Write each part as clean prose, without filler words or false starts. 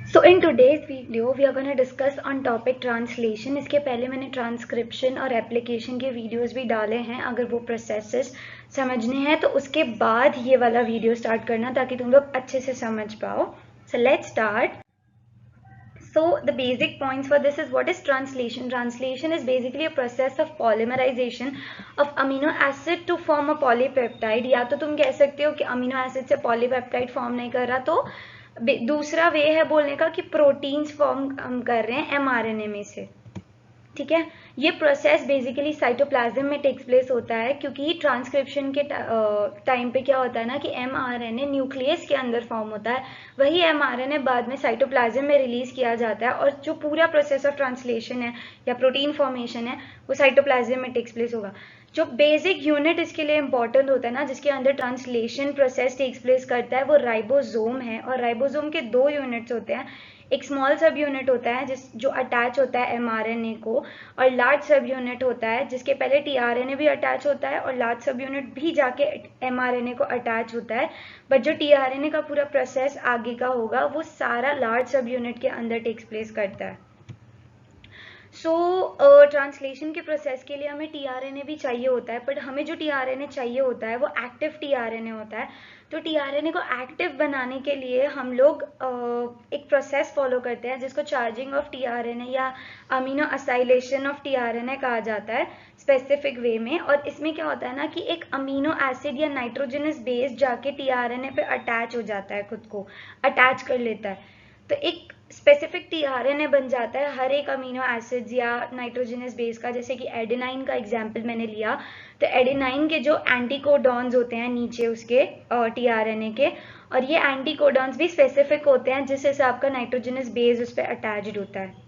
So in today's video we are going to discuss on topic translation. इसके पहले मैंने transcription और application के वीडियोस भी डाले हैं, अगर वो प्रोसेसेस समझने हैं तो उसके बाद ये वाला वीडियो स्टार्ट करना ताकि तुम लोग अच्छे से समझ पाओ. So let's start. So the basic points for this is what is translation. Translation is basically a process of polymerization of amino acid to form a polypeptide. या तो तुम कह सकते हो कि अमीनो एसिड से पॉलीपेप्टाइड फॉर्म नहीं कर रहा, तो दूसरा वे है बोलने का कि प्रोटीन्स फॉर्म हम कर रहे हैं एमआरएनए में से. ठीक है, ये प्रोसेस बेसिकली साइटोप्लाज्म में टेक्स प्लेस होता है, क्योंकि ट्रांसक्रिप्शन के टाइम पे क्या होता है ना कि एमआरएनए न्यूक्लियस के अंदर फॉर्म होता है, वही एमआरएनए बाद में साइटोप्लाज्म में रिलीज किया जाता है, और जो पूरा प्रोसेस ऑफ ट्रांसलेशन है या प्रोटीन फॉर्मेशन है वो साइटोप्लाज्म में टेक्स प्लेस होगा. जो बेसिक यूनिट इसके लिए इंपॉर्टेंट होता है ना, जिसके अंदर ट्रांसलेशन प्रोसेस टेक्स प्लेस करता है, वो राइबोसोम है. और राइबोसोम के दो यूनिट्स होते हैं. एक स्मॉल सब यूनिट होता है जो अटैच होता है एमआरएनए को, और लार्ज सब यूनिट होता है जिसके पहले टीआरएनए भी अटैच होता है और लार्ज सब यूनिट भी जाके एमआरएनए को अटैच होता है. बट जो टीआरएनए का पूरा प्रोसेस आगे का होगा वो सारा लार्ज सब यूनिट के अंदर टेक्स प्लेस करता है. सो ट्रांसलेशन के प्रोसेस के लिए हमें टीआरएनए भी चाहिए होता है, बट हमें जो टीआरएनए चाहिए होता है वो एक्टिव टीआरएनए होता है. तो टीआरएनए को एक्टिव बनाने के लिए हम लोग एक प्रोसेस फॉलो करते हैं जिसको चार्जिंग ऑफ टीआरएनए या अमीनो असाइलेशन ऑफ टीआरएनए कहा जाता है स्पेसिफिक वे में. और इसमें क्या होता है ना कि एक अमीनो एसिड या नाइट्रोजनस बेस जाके टीआरएनए पे अटैच हो जाता है, खुद को अटैच कर लेता है. तो एक स्पेसिफिक टीआरएनए बन जाता है हर एक अमीनो एसिड्स या नाइट्रोजनस बेस का. जैसे कि एडेनाइन का एग्जांपल मैंने लिया, तो एडेनाइन के जो एंटीकोडॉन्स होते हैं नीचे उसके टीआरएनए के, और ये एंटीकोडॉन्स भी स्पेसिफिक होते हैं जिस हिसाब का नाइट्रोजनस बेस उस पर अटैच्ड होता है.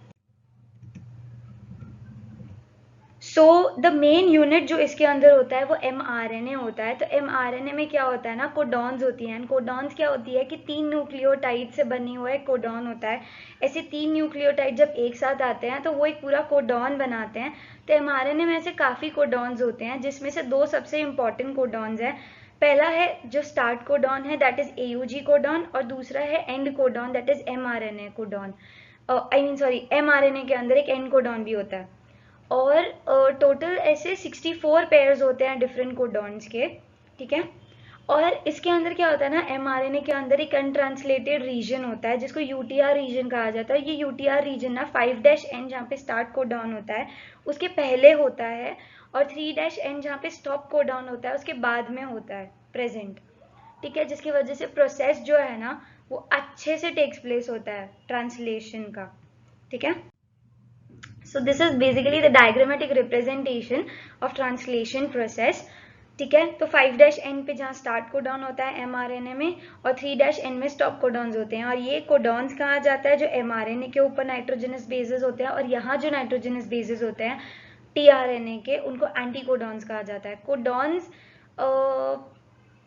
सो द मेन यूनिट जो इसके अंदर होता है वो एमआरएनए होता है. तो एमआरएनए में क्या होता है ना, कोडॉन्स होती हैं. कोडॉन्स क्या होती है कि 3 न्यूक्लियोटाइड से बनी हुआ एक कोडॉन होता है. ऐसे 3 न्यूक्लियोटाइड जब एक साथ आते हैं तो वो एक पूरा कोडॉन बनाते हैं. तो एमआरएनए में ऐसे काफ़ी कोडॉन्स होते हैं, जिसमें से दो सबसे इंपॉर्टेंट कोडॉन्स हैं. पहला है जो स्टार्ट कोडॉन है, दैट इज एयूजी कोडॉन, और दूसरा है and codon, that is mRNA codon. MRNA के अंदर एक एंड कोडॉन भी होता है. और टोटल ऐसे 64 पेयर्स होते हैं डिफरेंट कोडॉन्स के. ठीक है, और इसके अंदर क्या होता है ना, एमआरएनए के अंदर एक अनट्रांसलेटेड रीजन होता है जिसको यूटीआर रीजन कहा जाता है. ये यूटीआर रीजन ना 5' जहाँ पे स्टार्ट कोडॉन होता है उसके पहले होता है, और 3' जहाँ पे स्टॉप कोडॉन होता है उसके बाद में होता है प्रेजेंट. ठीक है, जिसकी वजह से प्रोसेस जो है ना वो अच्छे से टेक्स प्लेस होता है ट्रांसलेशन का. ठीक है, so this is basically the diagrammatic representation of translation process. ठीक है, तो 5' पे जहाँ स्टार्ट कोडॉन होता है एमआरएनए में, और 3' में स्टॉप कोडॉन्स होते हैं. और ये कोडॉन्स कहा जाता है जो एमआरएनए के ऊपर नाइट्रोजनस बेसेस होते हैं, और यहाँ जो नाइट्रोजनस बेसेस होते हैं टीआरएनए के, उनको एंटीकोडॉन्स कहा जाता है. कोडॉन्स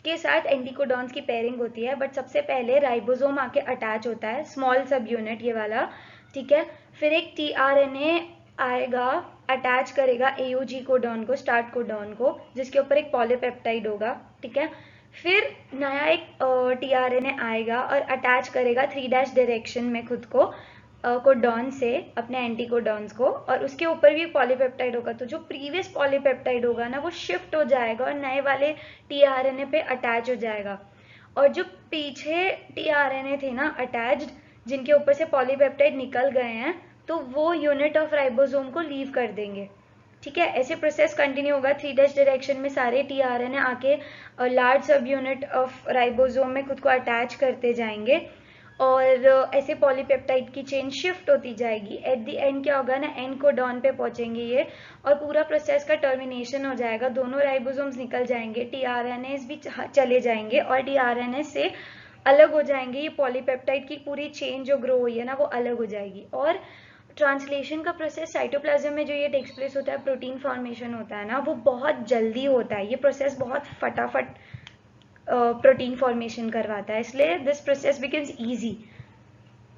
के साथ एंटीकोडॉन्स की पेयरिंग होती है, बट सबसे पहले राइबोसोम आके अटैच होता है, स्मॉल सब यूनिट ये वाला. ठीक है, फिर एक टीआरएनए आएगा, अटैच करेगा एयूजी कोडॉन को, स्टार्ट कोडॉन को, जिसके ऊपर एक पॉलीपेप्टाइड होगा. ठीक है, फिर नया एक टीआरएनए आएगा और अटैच करेगा 3' डायरेक्शन में खुद को कोडॉन से अपने एंटीकोडॉन्स को, और उसके ऊपर भी पॉलीपेप्टाइड होगा. तो जो प्रीवियस पॉलीपेप्टाइड होगा ना वो शिफ्ट हो जाएगा और नए वाले टीआरएनए पे अटैच हो जाएगा. और जो पीछे टीआरएनए थे ना अटैच्ड, जिनके ऊपर से पॉलीपेप्टाइड निकल गए हैं, तो वो यूनिट ऑफ राइबोसोम को लीव कर देंगे. ठीक है, ऐसे प्रोसेस कंटिन्यू होगा. 3' डायरेक्शन में सारे टीआरएनए आके लार्ज सब यूनिट ऑफ राइबोसोम में खुद को अटैच करते जाएंगे, और ऐसे पॉलीपेप्टाइड की चेन शिफ्ट होती जाएगी. एट द एंड क्या होगा ना, एंड कोडॉन पे पहुंचेंगे ये, और पूरा प्रोसेस का टर्मिनेशन हो जाएगा. दोनों राइबोसोम्स निकल जाएंगे, टीआरएनए भी चले जाएंगे, और टीआरएनए से अलग हो जाएंगे. ये पॉलीपेप्टाइड की पूरी चेन जो ग्रो हुई है ना वो अलग हो जाएगी. और ट्रांसलेशन का प्रोसेस साइटोप्लाज्म में जो ये टेक्स प्लेस होता है, प्रोटीन फॉर्मेशन होता है ना, वो बहुत जल्दी होता है. ये प्रोसेस बहुत फटाफट प्रोटीन फॉर्मेशन करवाता है, इसलिए this process becomes easy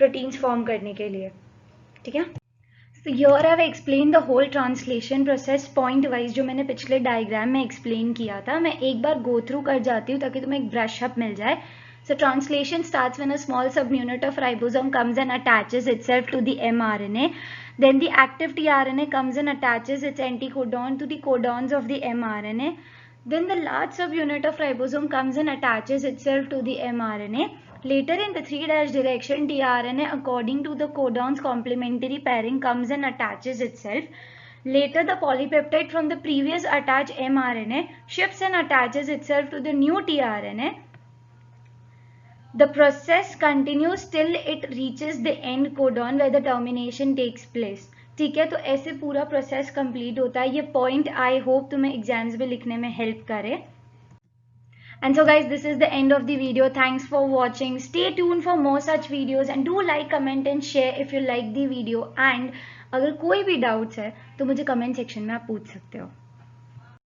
proteins form करने के लिए. ठीक है, तो here I explain the whole translation process point wise, जो मैंने पिछले डायग्राम में एक्सप्लेन किया था. मैं एक बार गो थ्रू कर जाती हूँ ताकि तुम्हें एक ब्रश अप मिल जाए. So translation starts when a small subunit of ribosome comes and attaches itself to the mRNA. Then the active tRNA comes and attaches its anticodon to the codons of the mRNA. Then the large subunit of ribosome comes and attaches itself to the mRNA. Later in the 3' direction, tRNA according to the codon's complementary pairing comes and attaches itself. Later the polypeptide from the previous attached mRNA shifts and attaches itself to the new tRNA. The process continues till it reaches the end codon where the termination takes place. ठीक है, तो ऐसे पूरा process complete होता है. ये point I hope तुम्हें exams में लिखने में हेल्प करे. And so guys, this is the end of the video. Thanks for watching. Stay tuned for more such videos and do like, comment and share if you like the video. And अगर कोई भी doubts है तो मुझे comment section में आप पूछ सकते हो.